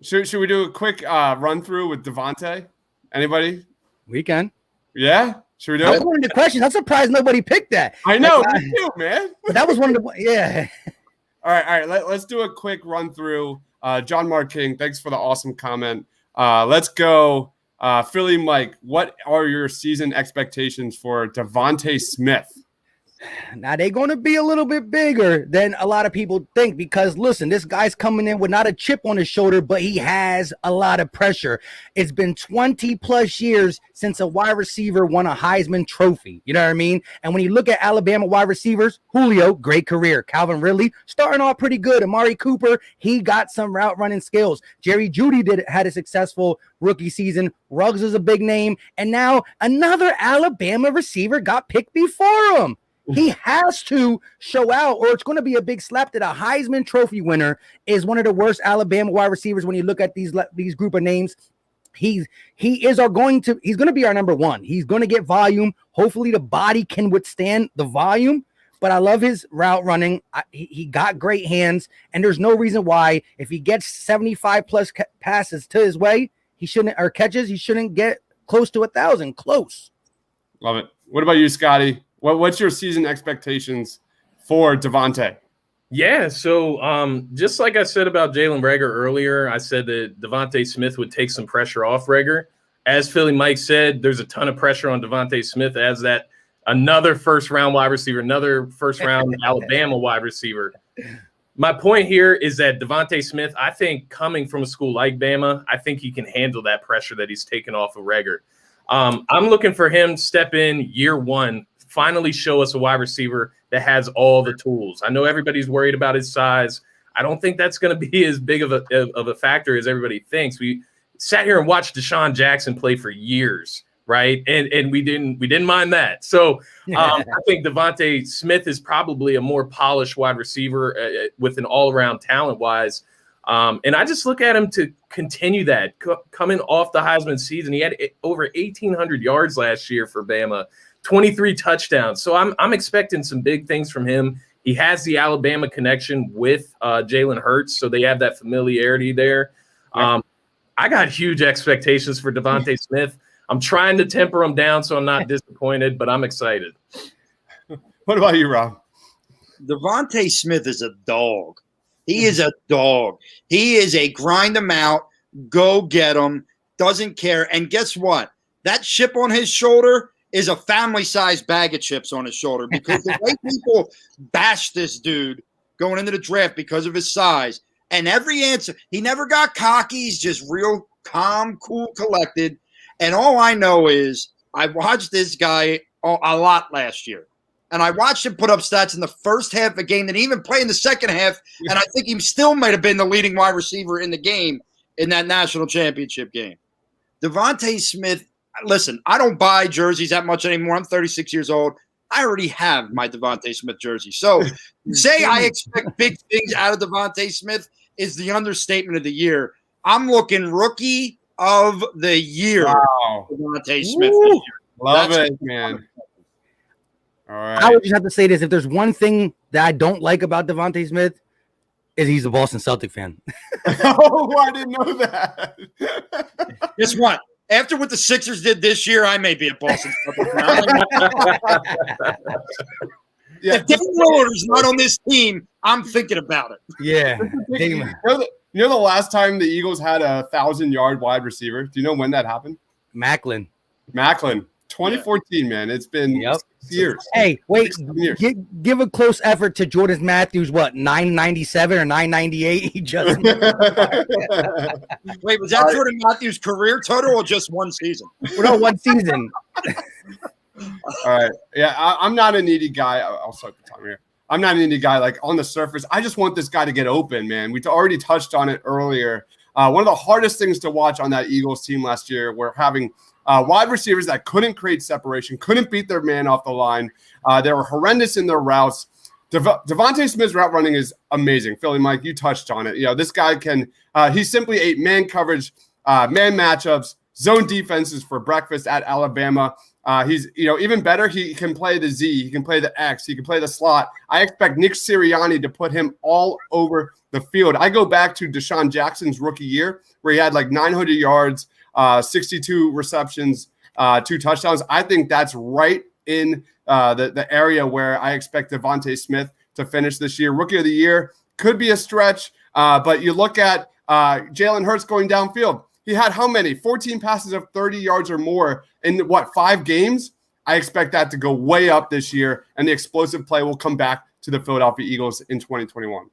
Should we do a quick run through with DeVonta? Anybody? We can. Yeah. Should we do That it? was one of the questions. I'm surprised nobody picked that. I know, me too, man. That was one of the yeah. All right. Let's do a quick run through. John Mark King, thanks for the awesome comment. Let's go. Philly Mike, what are your season expectations for DeVonta Smith? Now they're going to be a little bit bigger than a lot of people think because listen, this guy's coming in with not a chip on his shoulder, but he has a lot of pressure. It's been 20 plus years since a wide receiver won a Heisman Trophy. You know what I mean? And when you look at Alabama wide receivers, Julio, great career. Calvin Ridley, starting off pretty good. Amari Cooper, he got some route running skills. Jerry Jeudy had a successful rookie season. Ruggs is a big name. And now another Alabama receiver got picked before him. He has to show out or it's going to be a big slap that a Heisman Trophy winner is one of the worst Alabama wide receivers. When you look at these group of names, he's going to be our number one. He's going to get volume. Hopefully the body can withstand the volume, but I love his route running. He got great hands and there's no reason why if he gets 75 plus passes to his way, he shouldn't get close to 1,000 close. Love it. What about you, Scotty? What's your season expectations for DeVonta? Yeah, so just like I said about Jalen Reagor earlier, I said that DeVonta Smith would take some pressure off Reagor. As Philly Mike said, there's a ton of pressure on DeVonta Smith as that another first-round wide receiver, another first-round Alabama wide receiver. My point here is that DeVonta Smith, I think coming from a school like Bama, I think he can handle that pressure that he's taken off of Reagor. I'm looking for him to step in year one, finally show us a wide receiver that has all the tools. I know everybody's worried about his size. I don't think that's going to be as big of a factor as everybody thinks. We sat here and watched Deshaun Jackson play for years, right? And we didn't mind that. So I think DeVonta Smith is probably a more polished wide receiver with an all-around talent-wise. And I just look at him to continue that. Coming off the Heisman season, he had over 1,800 yards last year for Bama. 23 touchdowns. So I'm expecting some big things from him. He has the Alabama connection with Jalen Hurts, so they have that familiarity there. I got huge expectations for DeVonta Smith. I'm trying to temper him down so I'm not disappointed, but I'm excited. What about you, Rob? DeVonta Smith is a dog. He is a dog. He is a grind him out, go get him, doesn't care. And guess what? That chip on his shoulder is a family-sized bag of chips on his shoulder because the way people bash this dude going into the draft because of his size, and every answer, he never got cocky. He's just real calm, cool, collected. And all I know is I watched this guy a lot last year, and I watched him put up stats in the first half of the game, and even play in the second half, and I think he still might have been the leading wide receiver in the game in that national championship game. DeVonta Smith, listen, I don't buy jerseys that much anymore. I'm 36 years old. I already have my DeVonta Smith jersey. So say I expect big things out of DeVonta Smith is the understatement of the year. I'm looking rookie of the year. Wow. DeVonta Smith. Love it, man. All right. I would just have to say this. If there's one thing that I don't like about DeVonta Smith, is he's a Boston Celtic fan. Oh, I didn't know that. Guess what? After what the Sixers did this year, I may be a Boston Celtics fan. If Dave Lillard is not on this team, I'm thinking about it. Yeah. You know the last time the Eagles had a 1,000-yard wide receiver? Do you know when that happened? Macklin. 2014, man. It's been 6 years. Hey, wait. Give a close effort to Jordan Matthews, 997 or 998? He just Wait, was that Jordan Matthews' career total or just one season? No, one season. All right. Yeah, I'm not a needy guy. I'll start the time here. I'm not a needy guy. Like, on the surface, I just want this guy to get open, man. We already touched on it earlier. One of the hardest things to watch on that Eagles team last year were having wide receivers that couldn't create separation, couldn't beat their man off the line. They were horrendous in their routes. DeVonta Smith's route running is amazing. Philly Mike, you touched on it. You know, this guy can he simply ate man coverage, man matchups, zone defenses for breakfast at Alabama. He's, even better. He can play the Z. He can play the X. He can play the slot. I expect Nick Sirianni to put him all over the field. I go back to Deshaun Jackson's rookie year where he had like 900 yards, 62 receptions, 2 touchdowns. I think that's right in the area where I expect DeVonta Smith to finish this year. Rookie of the year could be a stretch, but you look at Jalen Hurts going downfield. He had how many? 14 passes of 30 yards or more in 5 games? I expect that to go way up this year, and the explosive play will come back to the Philadelphia Eagles in 2021.